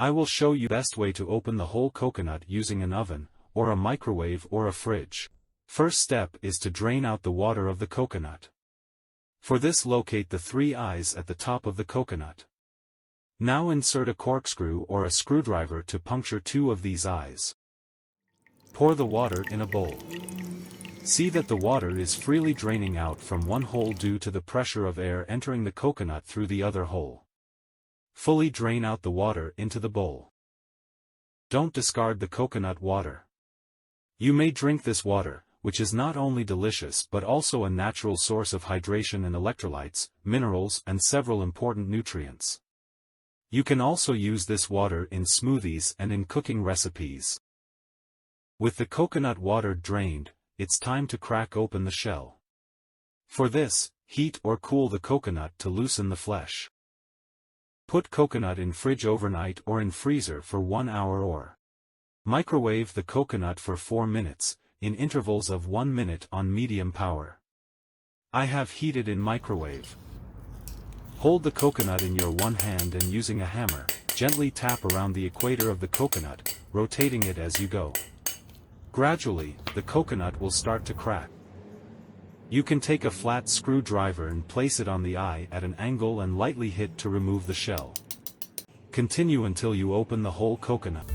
I will show you the best way to open the whole coconut using an oven, or a microwave or a fridge. First step is to drain out the water of the coconut. For this, locate the 3 eyes at the top of the coconut. Now insert a corkscrew or a screwdriver to puncture 2 of these eyes. Pour the water in a bowl. See that the water is freely draining out from one hole due to the pressure of air entering the coconut through the other hole. Fully drain out the water into the bowl. Don't discard the coconut water. You may drink this water, which is not only delicious but also a natural source of hydration and electrolytes, minerals and several important nutrients. You can also use this water in smoothies and in cooking recipes. With the coconut water drained, it's time to crack open the shell. For this, heat or cool the coconut to loosen the flesh. Put coconut in fridge overnight or in freezer for 1 hour or microwave the coconut for 4 minutes, in intervals of 1 minute on medium power. I have heated in microwave. Hold the coconut in your one hand and using a hammer, gently tap around the equator of the coconut, rotating it as you go. Gradually, the coconut will start to crack. You can take a flat screwdriver and place it on the eye at an angle and lightly hit to remove the shell. Continue until you open the whole coconut.